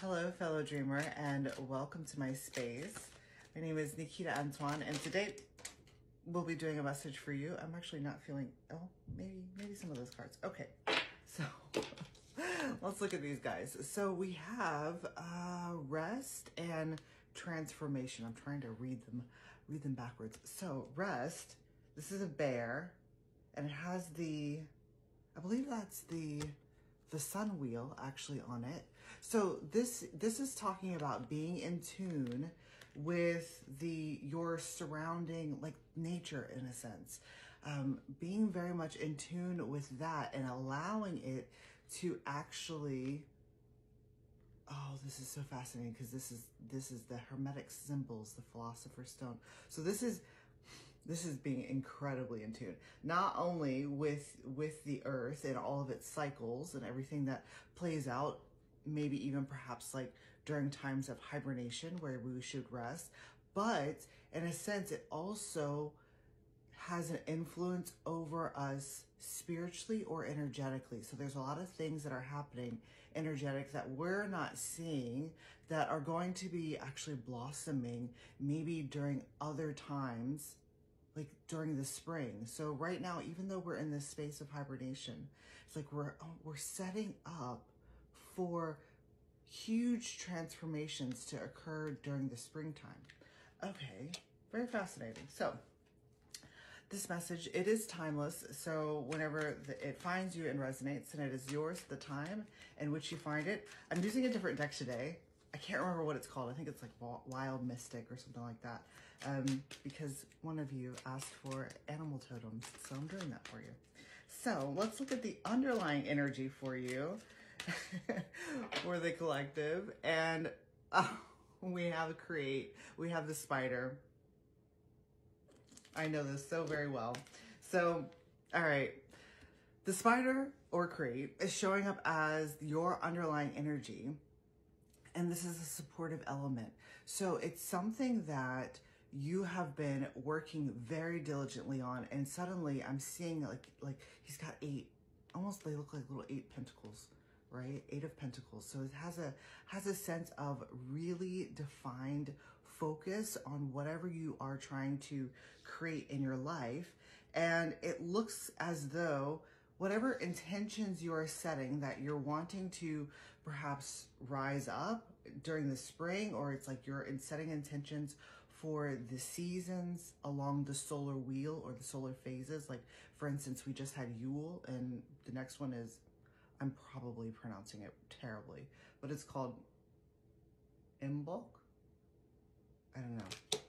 Hello, fellow dreamer, and welcome to my space. My name is Nikita Antoine, and today we'll be doing a message for you. I'm actually not feeling, oh, maybe some of those cards. Okay, so let's look at these guys. So we have rest and transformation. I'm trying to read them backwards. So rest, this is a bear, and it has I believe that's the sun wheel actually on it. So this is talking about being in tune with your surrounding, like nature in a sense, being very much in tune with that and allowing it to actually, oh, this is so fascinating because this is the Hermetic symbols, the Philosopher's Stone. So this is being incredibly in tune, not only with the earth and all of its cycles and everything that plays out, maybe even perhaps like during times of hibernation where we should rest, but in a sense, it also has an influence over us spiritually or energetically. So there's a lot of things that are happening energetic that we're not seeing that are going to be actually blossoming maybe during other times, like during the spring. So right now, even though we're in this space of hibernation, it's like we're setting up for huge transformations to occur during the springtime. Okay, very fascinating. So this message, it is timeless. So whenever it finds you and resonates, and it is yours at the time in which you find it. I'm using a different deck today. I can't remember what it's called. I think it's like Wild Mystic or something like that. Because one of you asked for animal totems, so I'm doing that for you. So let's look at the underlying energy for you, for the collective. And we have we have the spider. I know this so very well. So, all right. The spider or crate is showing up as your underlying energy. And this is a supportive element. So it's something that you have been working very diligently on. And suddenly I'm seeing like he's got almost they look like little 8 pentacles, right? 8 of Pentacles. So it has a sense of really defined focus on whatever you are trying to create in your life. And it looks as though whatever intentions you are setting that you're wanting to perhaps rise up during the spring, or it's like you're setting intentions for the seasons along the solar wheel or the solar phases. Like for instance, we just had Yule, and the next one is, I'm probably pronouncing it terribly, but it's called Imbolc. I don't know.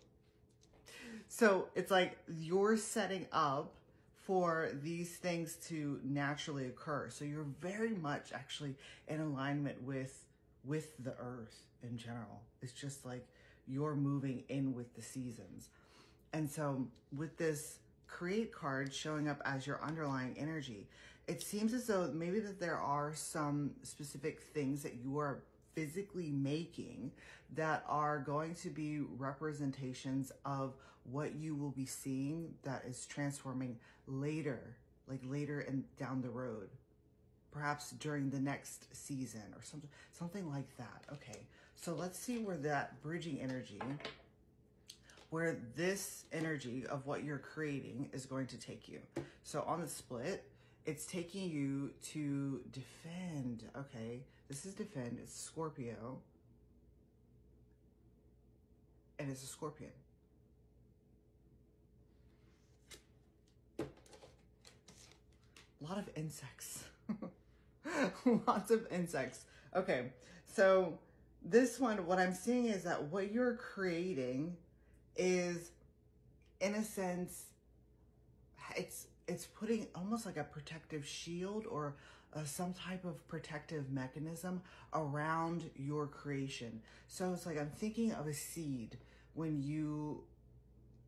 So it's like you're setting up for these things to naturally occur. So you're very much actually in alignment with the earth in general. It's just like you're moving in with the seasons. And so with this create card showing up as your underlying energy, it seems as though maybe that there are some specific things that you are physically making that are going to be representations of what you will be seeing that is transforming later, like later and down the road, perhaps during the next season or something like that. Okay, so let's see where that bridging energy, where this energy of what you're creating is going to take you. So on the split, it's taking you to defend. Okay, this is defend. It's Scorpio. And it's a scorpion. A lot of insects. Lots of insects. Okay, so this one, what I'm seeing is that what you're creating is, in a sense, it's putting almost like a protective shield or some type of protective mechanism around your creation. So it's like I'm thinking of a seed. When you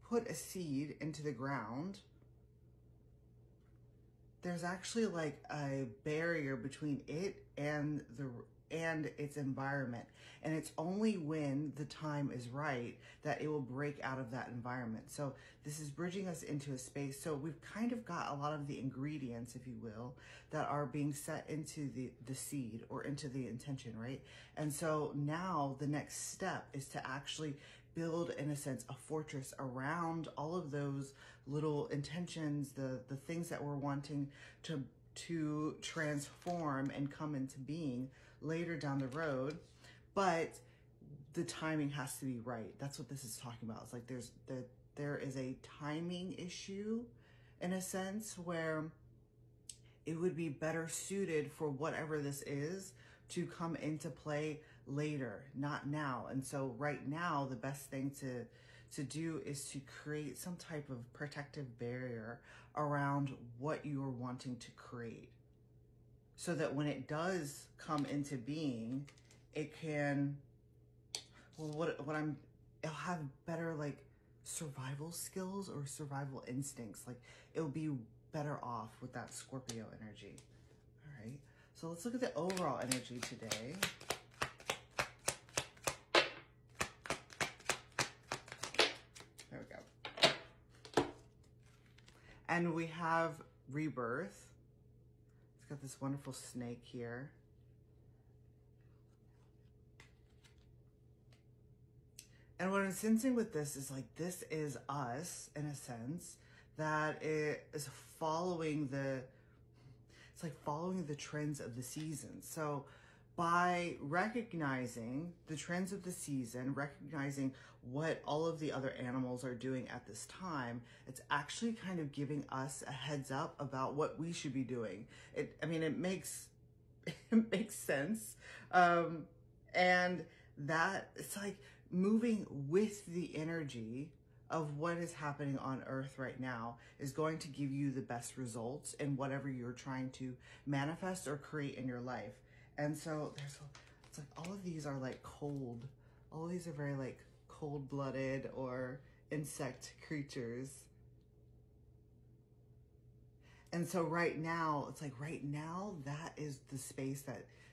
put a seed into the ground, there's actually like a barrier between it and and its environment. And it's only when the time is right that it will break out of that environment. So this is bridging us into a space. So we've kind of got a lot of the ingredients, if you will, that are being set into the seed or into the intention, right? And so now the next step is to actually build, in a sense, a fortress around all of those little intentions, the things that we're wanting to transform and come into being later down the road. But the timing has to be right. That's what this is talking about. It's like there is a timing issue, in a sense, where it would be better suited for whatever this is to come into play later, not now. And so right now, the best thing to do is to create some type of protective barrier around what you are wanting to create, so that when it does come into being, it can, well, it'll have better like survival skills or survival instincts. Like it'll be better off with that Scorpio energy. All right, so let's look at the overall energy today. There we go. And we have rebirth. It's got this wonderful snake here. And what I'm sensing with this is like, this is us, in a sense, that it is following it's like following the trends of the season. So by recognizing the trends of the season, recognizing what all of the other animals are doing at this time, it's actually kind of giving us a heads up about what we should be doing. It makes sense. And that it's like moving with the energy of what is happening on Earth right now is going to give you the best results in whatever you're trying to manifest or create in your life. And so it's like all of these are like cold. All of these are very like cold-blooded or insect creatures. And so right now, it's like right now, that is the space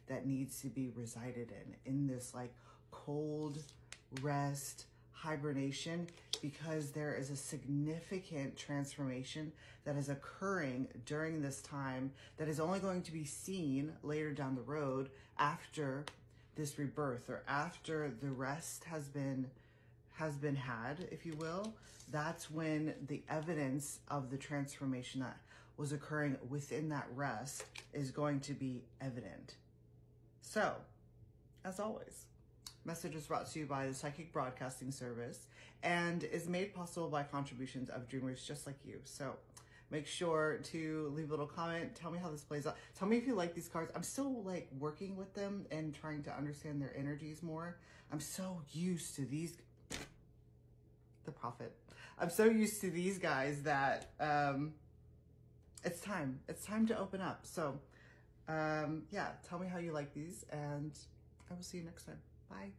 that needs to be resided in this like cold rest, hibernation, because there is a significant transformation that is occurring during this time that is only going to be seen later down the road after this rebirth, or after the rest has been had, if you will. That's when the evidence of the transformation that was occurring within that rest is going to be evident. So, as always, message is brought to you by the Psychic Broadcasting Service and is made possible by contributions of dreamers just like you. So make sure to leave a little comment. Tell me how this plays out. Tell me if you like these cards. I'm still like working with them and trying to understand their energies more. I'm so used to these, the Prophet. I'm so used to these guys that it's time to open up. So yeah, tell me how you like these, and I will see you next time. Bye.